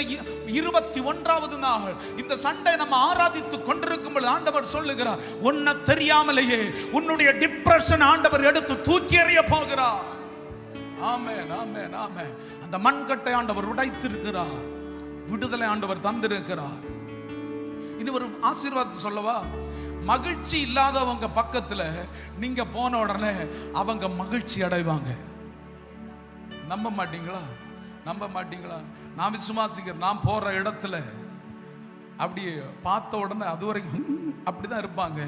21வது நாள் இந்த சண்டை நம்ம ஆராதித்து கொண்டிருக்கும் பொழுது ஆண்டவர் சொல்லுகிறார், உன்னை தெரியாமலேயே உன்னுடைய டிப்ரெஷன் ஆண்டவர் எடுத்து தூக்கி எறிய போகிறார். ஆமென், ஆமென், ஆமென். அந்த மண்கட்டை ஆண்டவர் உடைத்திருக்கிறார், விடுதலை ஆண்டவர் தந்திருக்கிறார். இனி ஒரு ஆசீர்வாதத்தை சொல்லவா? மகிழ்ச்சி இல்லாதவங்க பக்கத்துல நீங்க போன உடனே அவங்க மகிழ்ச்சி அடைவாங்க. நம்ப மாட்டீங்களா? நம்ப மாட்டீங்களா? நான் விசுவாசிக்கிறேன், நான் போற இடத்துல அப்படி பார்த்த உடனே அது வரைக்கும் அப்படிதான் இருப்பாங்க.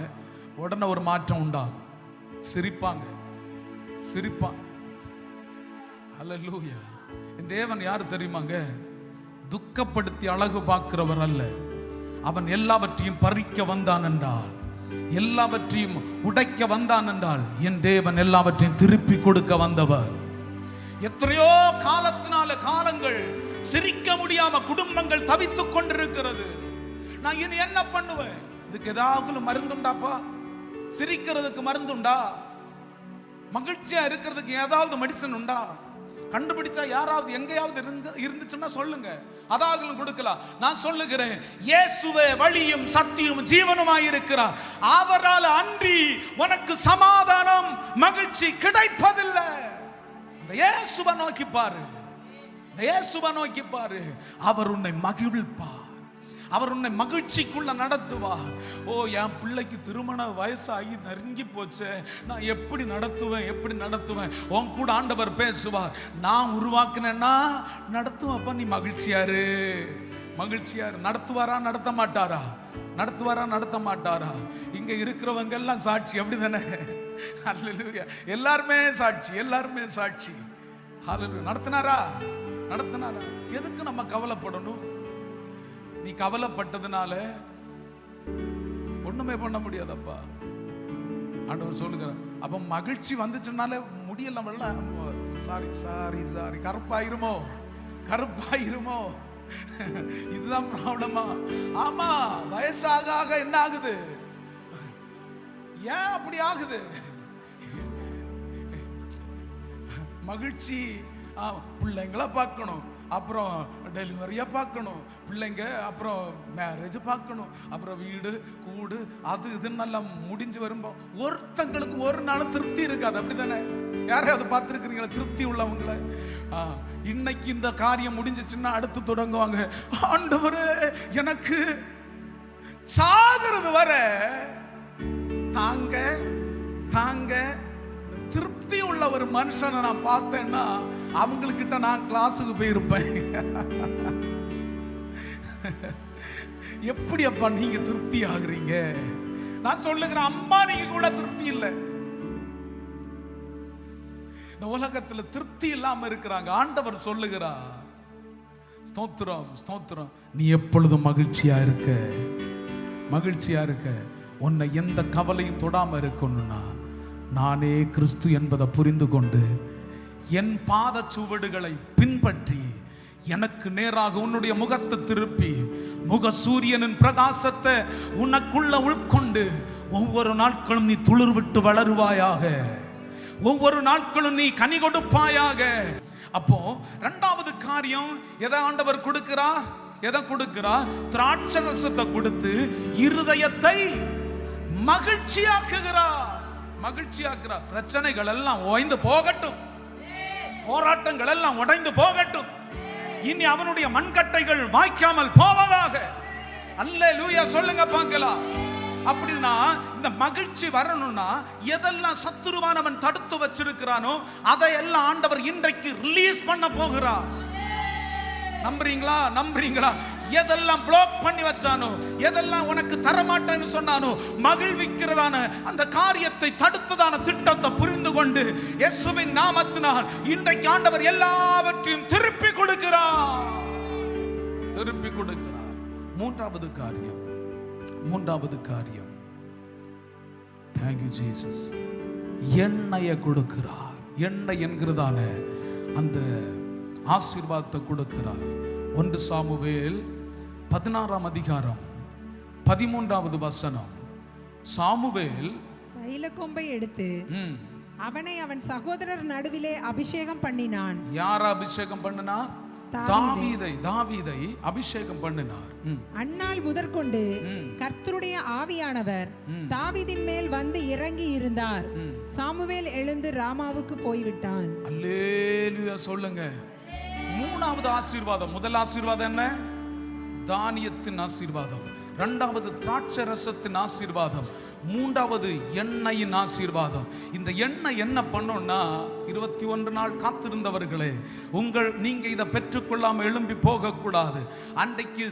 உடனே ஒரு மாற்றம் உண்டாகும், சிரிப்பாங்க, சிரிப்பாங்க. அல்லேலூயா. இந்த தேவன் யாரு தெரியுமாங்க? துக்கப்படுத்தி அழகு பார்க்கிறவர் அல்ல. அவன் எல்லாவற்றையும் பறிக்க வந்தான் என்றால், எல்லாவற்றையும் உடைக்க வந்தான் என்றால், என் தேவன் எல்லாவற்றையும் திருப்பி கொடுக்க வந்தவர். எத்தனையோ காலங்கள் சிரிக்க முடியாம குடும்பங்கள் தவித்துக் கொண்டிருக்கிறது. நான் இனி என்ன பண்ணுவேன்? இதுக்கு ஏதாவது மருந்துண்டாப்பா? சிரிக்கிறதுக்கு மருந்துண்டா? மகிழ்ச்சியா இருக்கிறதுக்கு ஏதாவது மெடிசன் உண்டா? கண்டுபிடிச்சா யாராவது எங்கேயாவது இருந்துச்சுன்னா சொல்லுங்க, அதாவது கொடுக்கலாம். நான் சொல்லுகிறேன், இயேசுவே வழியும் சத்தியும் ஜீவனுமாய் இருக்கிறார். அவரால் அன்றி உனக்கு சமாதானம் மகிழ்ச்சி கிடைப்பதில்லை. இயேசுவை நோக்கி பாரு, இயேசுவை நோக்கி பாரு. அவர் உன்னை மகிழ்ப்பார், அவர் உன்னை மகிழ்ச்சிக்குள்ள நடத்துவார். ஓ, என் பிள்ளைக்கு திருமண வயசாகி நெருங்கி போச்சு, நான் எப்படி நடத்துவேன்? உன் கூட ஆண்டவர் பேசுவார். நான் உருவாக்குனேன்னா நடத்துவப்ப, நீ மகிழ்ச்சியாரு. நடத்துவாரா நடத்த மாட்டாரா? இங்க இருக்கிறவங்க எல்லாம் சாட்சி, அப்படிதானே? அல்லேலூயா. எல்லாருமே சாட்சி. ஹல்லேலூயா. நடத்தினாரா? எதுக்கு நம்ம கவலைப்படணும்? நீ கவலைப்பட்டதுனால ஒண்ணுமே பண்ண முடியாதப்பா. ஆண்டவர் சொல்லுகிறார். அப்ப மகிழ்ச்சி வந்துச்சுனால முடியல, சாரி கருப்பாயிருமோ? இதுதான் ப்ராப்ளமா? ஆமா, வயசாக என்ன ஆகுது? ஏன் அப்படி ஆகுது? மகிழ்ச்சி பிள்ளைங்களை பார்க்கணும், அப்புறம் டெலிவரியை பார்க்கணும், பிள்ளைங்க, அப்புறம் மேரேஜ் பார்க்கணும், அப்புறம் வீடு கூடு அது இதுன்னு நல்லா முடிஞ்சு வரும்போது ஒருத்தங்களுக்கு ஒரு நாள் திருப்தி இருக்காது, அப்படித்தானே? யாரையாவது பார்த்துருக்கிறீங்களா திருப்தி உள்ளவங்களை? இன்னைக்கு இந்த காரியம் முடிஞ்சிச்சுன்னா அடுத்து தொடங்குவாங்க, ஆண்டவரே எனக்கு சாகிறது வர தாங்க. திருப்தி உள்ள ஒரு மனுஷனை நான் பார்த்தேன்னா அவங்கக்கிட்ட நான் கிளாஸுக்கு போயிருப்பேன். எப்படி அப்பா நீங்க திருப்தி ஆகுறீங்க? நான் சொல்லுகிறேன், அம்மா நீங்க கூட திருப்தி இல்லை. இந்த உலகத்துல திருப்தி இல்லாம இருக்கிறாங்க. ஆண்டவர் சொல்லுகிறார், ஸ்தோத்திரம், நீ எப்பொழுதும் மகிழ்ச்சியா இருக்க. உன்னை எந்த கவலையும் தொடாம இருக்கணும்னா நானே கிறிஸ்து என்பதை புரிந்து கொண்டு என் பாத சுவடுகளை பின்பற்றி எனக்கு நேராக உன்னுடைய முகத்தை திருப்பி முக சூரியனின் பிரகாசத்தை உனக்குள்ள உள்கொண்டு ஒவ்வொரு நாட்களும் நீ துளிர் விட்டு வளருவாயாக, ஒவ்வொரு நாட்களும் நீ கனி கொடுப்பாயாக. அப்போ இரண்டாவது காரியம் எதை ஆண்டவர் கொடுக்கிறார்? திராட்சை ரசத்தை கொடுத்து இருதயத்தை மகிழ்ச்சியாக்குகிறார். பிரச்சனைகள் எல்லாம் ஓய்ந்து போகட்டும், போராட்டங்கள் எல்லாம் உடைந்து போகட்டும், இனி அவனுடைய மண்கட்டைகள் வாய்க்காமல் போவதாக. அல்லேலூயா சொல்லுங்க பார்க்கலாம். அப்படின்னா இந்த மகிழ்ச்சி வரணும்னா எதெல்லாம் சத்துருவானவன் தடுத்து வச்சிருக்கிறானோ அதையெல்லாம் ஆண்டவர் இன்றைக்கு ரிலீஸ் பண்ண போகிறார். நம்புறீங்களா? எதெல்லாம் பிளாக் பண்ணி வச்சானோ, எதெல்லாம் உனக்கு தரமாட்டேன்னு சொன்னானோ, மகிழ்விக்கிறதான அந்த காரியத்தை தடுத்ததான திட்டத்தை புரிந்து கொண்டு இயேசுவின் நாமத்தினால் இன்றைக்கு ஆண்டவர் எல்லாவற்றையும் திருப்பி கொடுக்கிறார். மூன்றாவது காரியம் thank you Jesus, எண்ணெயை கொடுக்கிறார். எண்ணெய் என்கிறதான அந்த ஆசீர்வாதத்தை கொடுக்கிறார். 1 சாமுவேல் 16ஆம் அதிகாரம் 13வது வசனம். சாமுவேல் தைலக்கொம்பை எடுத்து அவனை அவன் சகோதரர் நடுவிலே அபிஷேகம் பண்ணினான். யார் அபிஷேகம் பண்ணினார்? தாவீதை அபிஷேகம் பண்ணினார். அந்நாள் முதற்கொண்டு கர்த்தருடைய ஆவியானவர் தாவீதின் மேல் வந்து இறங்கி இருந்தார். சாமுவேல் எழுந்து ராமாவுக்கு போய்விட்டான். அல்லேலூயா சொல்லுங்க. மூணாவது ஆசீர்வாதம். முதல் ஆசீர்வாதம் என்ன? தானியத்தின் ஆசீர்வாதம். இரண்டாவது திராட்சை ரசத்தின் ஆசீர்வாதம். மூன்றாவது எண்ணெயின் ஆசீர்வாதம். இந்த எண்ணெய் என்ன பண்ணோம்னா, 21 நாள் காத்திருந்தவர்களே, நீங்க இதை பெற்றுக்கொள்ளாம எழும்பி போக கூடாது. அன்றைக்கு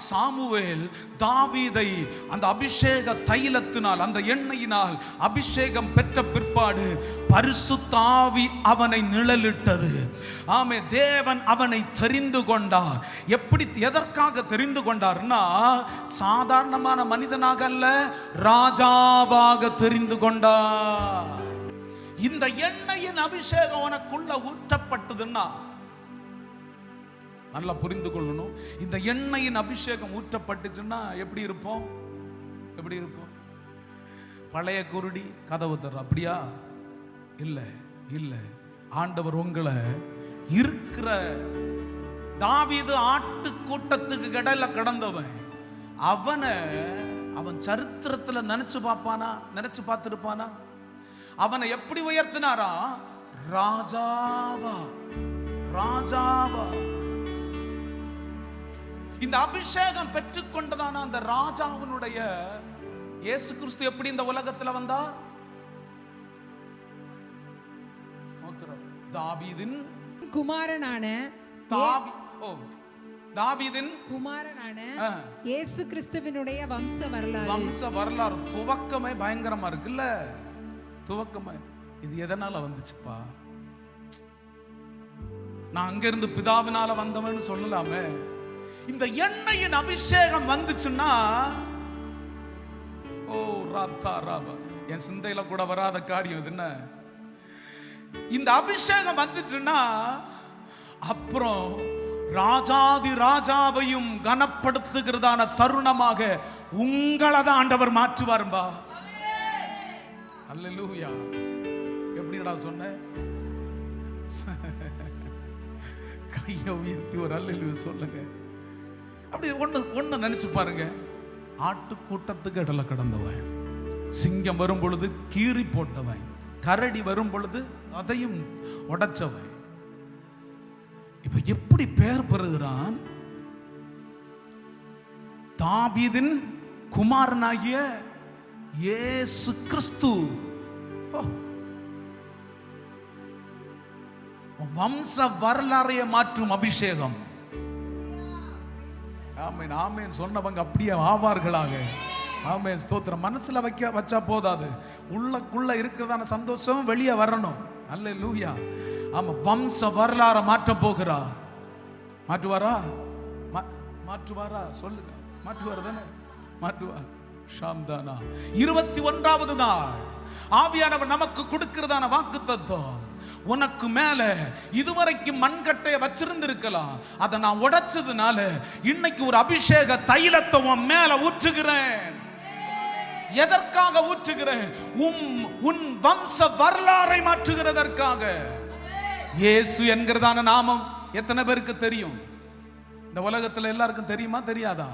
சாமுவேல் தாவீதை அந்த அபிஷேக தைலத்தினால், அந்த எண்ணெயினால் அபிஷேகம் பெற்ற பிற்பாடு பரிசுத்த ஆவி அவனை நிழலிட்டது. தேவன் அவனை தெரிந்து கொண்டார். எதற்காக தெரிந்து கொண்டார்னா, சாதாரணமான மனிதனாக அல்ல, ராஜாவாக தெரிந்து கொண்டார். இந்த எண்ணெயின் அபிஷேகம் உனக்குள்ள ஊற்றப்பட்டதுன்னா, நல்லா புரிந்து கொள்ளணும். இந்த எண்ணெயின் அபிஷேகம் ஊற்றப்பட்டுச்சுன்னா எப்படி இருப்போம்? எப்படி இருப்போம்? பழைய குருடி கதவு தர்ற அப்படியா? இல்ல இல்ல, ஆண்டவர் உங்களை இருக்கிற தாவீது ஆட்டு கூட்டத்துக்கு இடையில கடந்தவன், அவன் சரித்திரத்துல நினைச்சு பார்ப்பானா? நினைச்சு பார்த்திருப்பானா? அவனை எப்படி உயர்த்தினாரா? ராஜாவா ராஜாவா. இந்த அபிஷேகம் பெற்றுக்கொண்டதான அந்த ராஜாவினுடைய இயேசு கிறிஸ்து எப்படி இந்த உலகத்துல வந்தார்? தாவீதின் குமாரனான தாவீதின் குமாரனான இயேசு கிறிஸ்துவினுடைய வம்ச வரலாறு துவக்கமே பயங்கரமா இருக்குல்ல. துவக்கமே இது எதனால வந்துச்சுப்பா? நான் அங்க இருந்து பிதாவினால வந்தவன்னு சொல்லலாமே. இந்த எண்ணெயின் அபிஷேகம் வந்துச்சுன்னா, ஓ ராத்தா ராபா, என் சிந்தையில கூட வராத காரியம் இது என்ன? இந்த அபிஷேகம் வந்துச்சுன்னா அப்புறம் ராஜாதி ராஜாவையும் கனப்படுத்துகிறதான தருணமாக உங்களை தான் ஆண்டவர் மாற்றுவாரும்பா. அல்லேலூயா. எப்படிடா சொன்ன? கையை உயர்த்தி ஒரு அல்லேலூயா சொல்லுங்க. அப்படி ஒண்ணு நினைச்சு பாருங்க. ஆட்டுக்கூட்டத்துக்கு இடல கடந்தவன், சிங்கம் வரும் பொழுது கீறி போட்டவன், கரடி வரும் பொழுது அதையும் உடைச்சவன், இப்ப எப்படி பெயர் பெறுகிறான்? தாவீதின் குமாரனாகிய இயேசு கிறிஸ்து. வம்ச வரலாறைய மாற்றும் அபிஷேகம். ஆமென் ஆமென் சொன்னவங்க அப்படியே ஆவார்களாக. ஆமென் ஸ்தோத்திரம். மனசுல வச்சா போதாது, உள்ளக்குள்ள இருக்கிறதான சந்தோஷம் வெளியே வரணும். அல்லேலூயா. ஆமா, வம்ச வரலாறை மாற்ற போகிறார். மாற்றுவாரா? மாற்றுவாரா? சொல்லுங்க. மாற்றுவார் தானே? மாற்றுவார். ஷாம்தானா 21வது நாள் ஆவியானவர் நமக்கு கொடுக்கிறதான வாக்குத்தத்தம். உனக்கு மேல இதுவரைக்கும் மண்கட்டையை வச்சிருந்திருக்கலாம், அதை நான் உடைச்சதுனால இன்னைக்கு ஒரு அபிஷேக தைலத்தை உன் மேல ஊற்றுகிறேன். எதற்காக ஊற்றுகிறேன்? உன் வம்ச வரலாறை மாற்றுகிறதற்காக. இயேசு என்கிறதான நாமம் எத்தனை பேருக்கு தெரியும்? இந்த உலகத்துல எல்லாருக்கும் தெரியுமா தெரியாதா?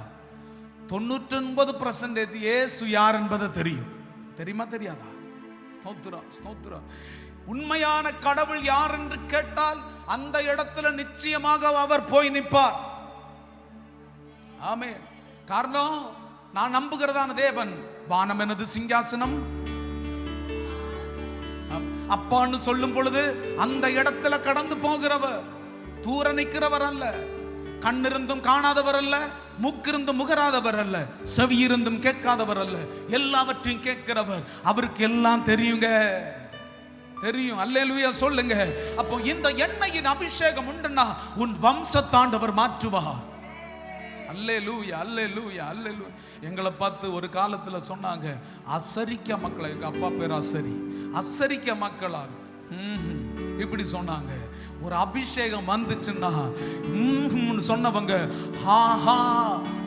99% இயேசு யார் என்பது தெரியும். தெரியுமா தெரியாதா? ஸ்தோத்திரம் ஸ்தோத்திரம். உண்மையான கடவுள் யார் என்று கேட்டால் அந்த இடத்துல நிச்சயமாக அவர் போய் நிற்பார். ஆமென். காரணம், நான் நம்புகிறதான தேவன் வானம் எனது சிங்காசனம், அப்பான்னு சொல்லும் பொழுது அந்த இடத்துல கடந்து போகிறவர், தூர நிற்கிறவர் அல்ல, கண்ணிருந்தும் காணாதவர் அல்ல, மூக்கிருந்தும் முகராதவர் அல்ல, செவி இருந்தும் கேட்காதவர் அல்ல, எல்லாவற்றையும் கேட்கிறவர். அவருக்கு எல்லாம் தெரியுங்க, தெரியும். அல்லேலூயா சொல்லுங்க. அப்போ இந்த எண்ணெயின் அபிஷேகம் உண்டுன்னா உன் வம்சத்தாண்டவர் மாற்றுவார். அல்லேலூயா அல்லேலூயா அல்லேலூயா. எங்களை பார்த்து ஒரு காலத்துல சொன்னாங்க, அசரிக்க மக்களை, எங்க அப்பா பேர் அசரி, அசரிக்க மக்களாக இப்படி சொன்னாங்க. ஒரு அபிஷேகம் வந்துச்சுன்னா சொன்னவங்க ஹா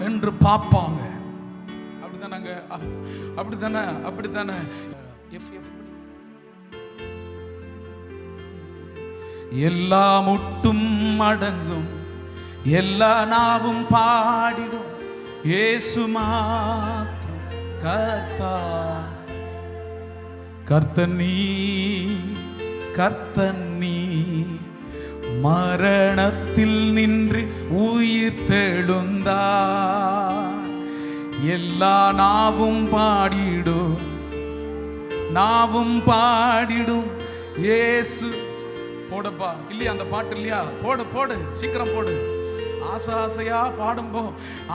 என்று பார்ப்பாங்க. அப்படித்தானங்க? அப்படித்தானே? அப்படித்தானே? எல்லா முட்டும் அடங்கும், எல்லா நாவும் பாடிடும், இயேசு மாத்திரம் கர்த்தர். கர்த்தர் நீ, கர்த்தர் நீ, மரணத்தில் நின்று உயிர் தெழுந்தார். எல்லா நாவும் பாடிடும், நாவும் பாடிடும் இயேசு. போடுப்பா, இல்லையா அந்த பாட்டு? இல்லையா? போடு போடு, சீக்கிரம் போடு. ஆசை ஆசையா பாடும்போ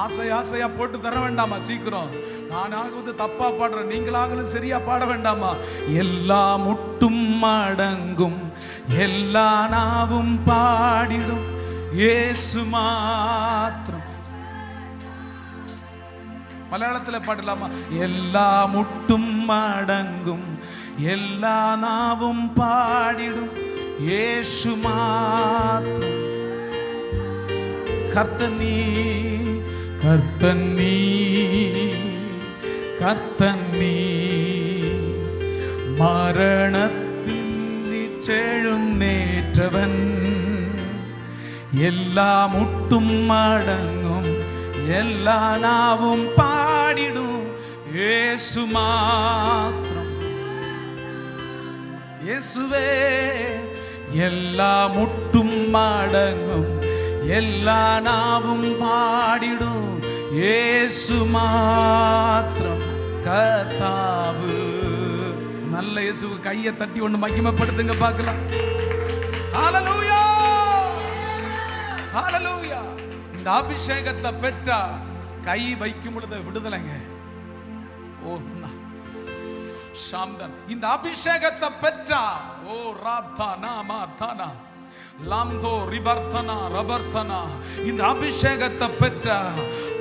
ஆசை ஆசையா போட்டு தர வேண்டாமா? சீக்கிரம். நானாவது தப்பா பாடுறேன், நீங்களாகலும் சரியா பாட வேண்டாமா? எல்லா முட்டும் அடங்கும், எல்லா நாவும் பாடிடும், இயேசு மாத்திரம். மலையாளத்துல பாடலாமா? எல்லா முட்டும் அடங்கும், எல்லா நாவும் பாடிடும், இயேசு மாத்திரம். கர்த்தர் நீ, கர்த்தர் நீ, கர்த்தன் நீ மரணத்தின் செழுநேற்றவன் எல்லா முட்டும் மடங்கும் எல்லா நாவும் பாடிடும் இயேசு மாத்திரம் இயேசுவே எல்லா முட்டும் மடங்கும் எல்லா நாவும் பாடிடும் இயேசு மாத்திரம் கர்த்தாவு. நல்ல இயேசு கையை தட்டி ஒண்ணு மகிமைப்படுத்துங்க பார்க்கலாம். ஹalleluya ஹalleluya. இந்த அபிஷேகத்தை பெற்றா கை வைக்கும் பொழுது விடுதலைங்க. ஓ சாம்தான் இந்த அபிஷேகத்தை பெற்றா ஓ ராப்தானா மார்த்தானா லாம்தோ ரிபர்த்தனா ரபர்த்தனா இந்த அபிஷேகத்தை பெற்ற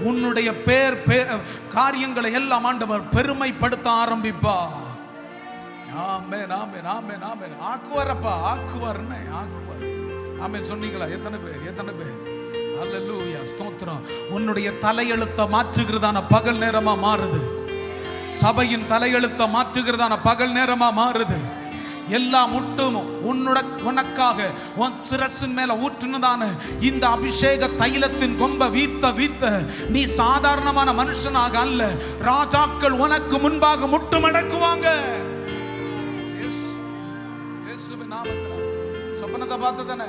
உன்னுடைய பேர் காரியங்களை எல்லாம் ஆண்டவர் பெருமைப்படுத்த ஆரம்பிப்பா. ஆமென் ஆமென் ஆமென் ஆமென். ஆக்குவாரப்பா ஆக்குவார்னே ஆக்குவார். ஆமென் சொன்னீங்களா? எத்தனை பேர்? அல்லேலூயா ஸ்தோத்திரம். உன்னுடைய தலையெழுத்தை மாற்றுகிறதான பகல் நேரமா மாறுது. சபையின் தலையெழுத்தை மாற்றுகிறதான பகல் நேரமா மாறுது. எல்லா முட்டும் உனக்காக உன் சிரசின் மேல ஊற்றுனதான இந்த அபிஷேக தைலத்தின் கொம்ப வீத்த நீ சாதாரணமான மனுஷனாக அல்ல, ராஜாக்கள் உனக்கு முன்பாக முட்டு மடக்குவாங்க. சொப்பனத்தை பார்த்து தானே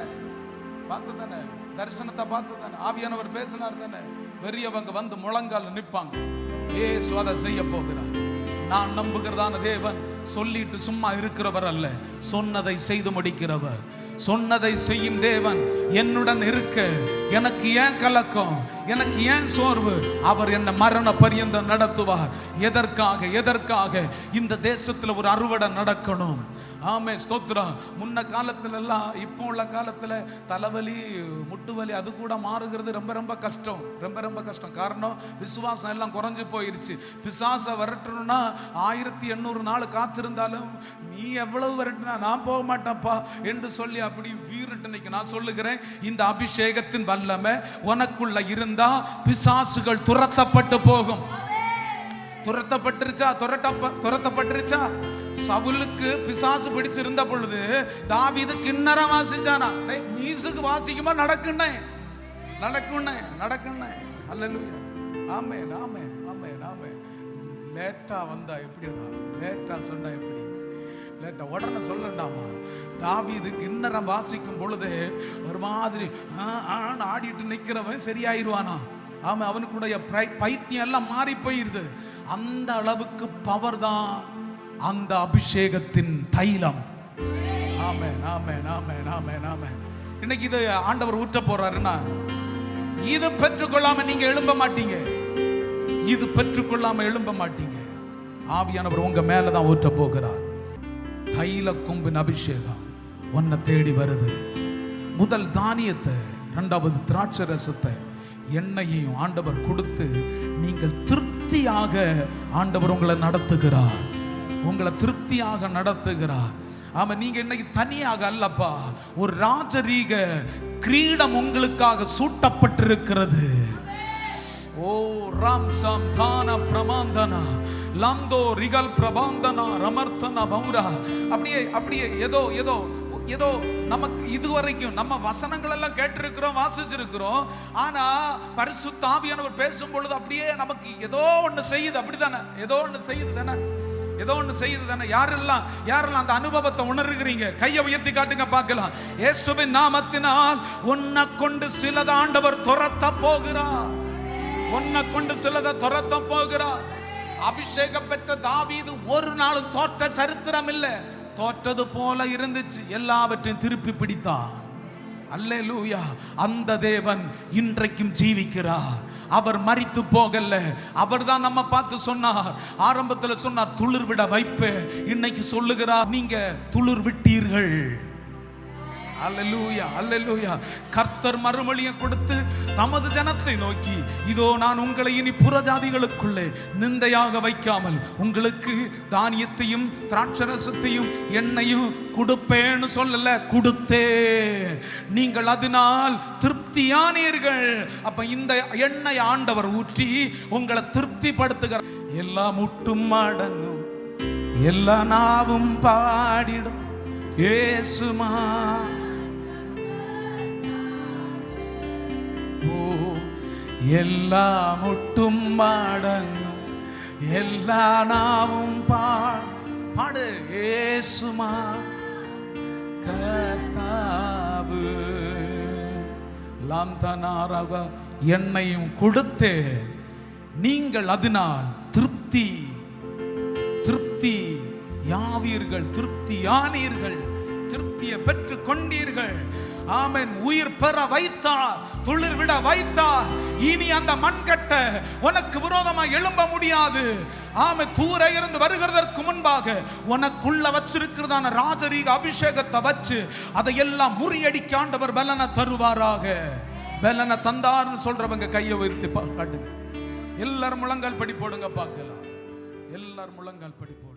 தரிசனத்தை பார்த்து தானே ஆவியானவர் பேசினார் தானே. பெரியவங்க வந்து முழங்கால் நிற்பாங்க. இயேசு அதை செய்ய போகிறார். நான் நம்புகிறதான தேவன் சொல்லிட்டு சும்மா இருக்கிறவர் அல்ல, சொன்னதை செய்து முடிக்கிறவர். சொன்னதை செய்யும் தேவன் என்னுடன் இருக்க எனக்கு ஏன் கலக்கம், எனக்கு ஏன் சோர்வு? அவர் என்ன மரண பரியந்தம் நடத்துவார். எதற்காக இந்த தேசத்துல ஒரு அறுவடை நடக்கணும். ஆமே ஸ்தோத்திரம். முன்ன காலத்துல எல்லாம் இப்போ உள்ள காலத்துல தலைவலி முட்டு வலி அது கூட மாறுகிறது ரொம்ப கஷ்டம். ரொம்ப கஷ்டம். காரணம் விசுவாசம் எல்லாம் குறைஞ்சு போயிருச்சு. பிசாசை விரட்டணும்னா 1800 நாள் காத்திருந்தாலும் நீ எவ்வளவு விரட்டினா நான் போக மாட்டேன்ப்பா என்று சொல்லி அப்படி வீறிட்டு நிற்க. நான் சொல்லுகிறேன், இந்த அபிஷேகத்தின் வல்லமை உனக்குள்ள இருந்தா பிசாசுகள் துரத்தப்பட்டு போகும். துரத்தப்பட்டுருச்சா? சவுலுக்கு பிசாசு பிடிச்சிருந்த பொழுது தாவீது கிண்ணறம் வாசிச்சானா? மியூசிக் வாசிக்குமா நடக்குன்னே. அல்லேலூயா ஆமென் ஆமென் ஆமென் ஆமென். லேட்டா வந்தா எப்படிடா? லேட்டா சொன்னா எப்படி? லேட்டா உடனே சொல்லண்டாமா? தாவீது கிண்ணறம் வாசிக்கும் பொழுது ஒரு மாதிரி ஆடிட்டு நிக்கிறவன் சரியாயிருவானா? ஆமா, அவனுக்குடைய பைத்தியம் எல்லாம் மாறி போயிருது. அந்த அளவுக்கு பவர் தான் அந்த அபிஷேகத்தின் தைலம். ஆமென் ஆமென் ஆமென் ஆமென் ஆமென். இன்னைக்கு இது ஆண்டவர் ஊற்ற போறாருன்னா இது பெற்றுக்கொள்ளாம நீங்க எழும்ப மாட்டீங்க. இது பெற்றுக்கொள்ளாம எழும்ப மாட்டீங்க. ஆவியானவர் உங்க மேலதான் ஊற்ற போகிறார். தைல கொம்பின் அபிஷேகம் உன்னை தேடி வருது. முதல் தானியத்தை, இரண்டாவது திராட்சை ரசத்தை, எண்ணெயையும் ஆண்டவர் கொடுத்து நீங்கள் திருப்தியாக ஆண்டவர் உங்களை நடத்துகிறார். ஆமா, நீங்க இன்னைக்கு தனியாக அல்லப்பா, ஒரு ராஜரீக கிரீடம் உங்களுக்காக சூட்டப்பட்டிருக்கிறது. ஓ ராம் சாம் தான பிரமாந்தனா லம்தோ ரிகல் பிரபாந்தனா ரமர்த்தனா பௌரா. அப்படியே ஏதோ நமக்கு இதுவரைக்கும் நம்ம வசனங்கள் எல்லாம் கேட்டிருக்கிறோம், வாசிச்சிருக்கிறோம். ஆனா பரிசுத்த ஆவியானவர் பேசும் பொழுது அப்படியே நமக்கு ஏதோ ஒண்ணு செய்யுது. அப்படித்தானே? ஏதோ ஒண்ணு செய்யுது தானே? யாரெல்லாம் அந்த அனுபவத்தை உணர்கிறீங்க? கையை உயர்த்தி காட்டுங்க பார்க்கலாம். இயேசுவின் நாமத்தினால் உன்னை கொண்டு சிலத ஆண்டவர் துரத்த போகிறார். அபிஷேகம் பெற்ற தாவீது ஒரு நாளும் தோற்ற சரித்திரம் இல்லை. தோற்றது போல இருந்துச்சு, எல்லாவற்றையும் திருப்பி பிடித்தார். அல்லேலூயா. அந்த தேவன் இன்றைக்கும் ஜீவிக்கிறார். அவர் மரித்து போகல. அவர் தான் நம்ம பார்த்து சொன்னார், ஆரம்பத்தில் சொன்னார் துளிர் விட வைப்பேன். இன்னைக்கு சொல்லுகிறார், நீங்க துளிர் விட்டீர்கள். அல்லேலூயா அல்லேலூயா. கர்த்தர் மறுமொழியை கொடுத்து தமது ஜனத்தை நோக்கி, இதோ நான் உங்களை இனி புறஜாதிகளுக்குள்ளே நிந்தையாக வைக்காமல் உங்களுக்கு தானியத்தையும் திராட்சரசத்தையும் எண்ணெயும் கொடுப்பேன்னு சொல்லல, கொடுத்தே. நீங்கள் அதனால் திருப்தியானீர்கள். அப்ப இந்த எண்ணெய் ஆண்டவர் ஊற்றி உங்களை திருப்திப்படுத்துகிறார். எல்லா முட்டும் அடங்கும், எல்லா நாவும் பாடிடும் இயேசுமா. ஓ எல்லா முட்டும் அடங்கும், எல்லா நாவும் பாடு இயேசுமா கர்த்தாவு. லாந்தனாரவ என்னையும் கொடுத்தேன், நீங்கள் அதனால் திருப்தி யாவீர்கள், திருப்தி யானீர்கள், திருப்தியை பெற்று கொண்டீர்கள். ஆமென். உயிர் பெற வைத்தார், துளிர் விட வைத்தார். இனி அந்த மண்கட்ட உனக்கு விரோதமாக எழும்ப முடியாது. ஆமென். தூர இருந்து வருகிறதற்கு முன்பாக உனக்குள்ள வச்சிருக்கிறதான ராஜரீக அபிஷேகத்தை வச்சு அதையெல்லாம் முறியடிக்க ஆண்டவர் பலனை தருவாராக. பலனை தந்தார்னு சொல்றவங்க கையை உயர்த்தி காட்டுங்க. எல்லாரும் முழங்கால் படி போடுங்க பார்க்கலாம். எல்லாரும் முழங்கால் படி போடுங்க.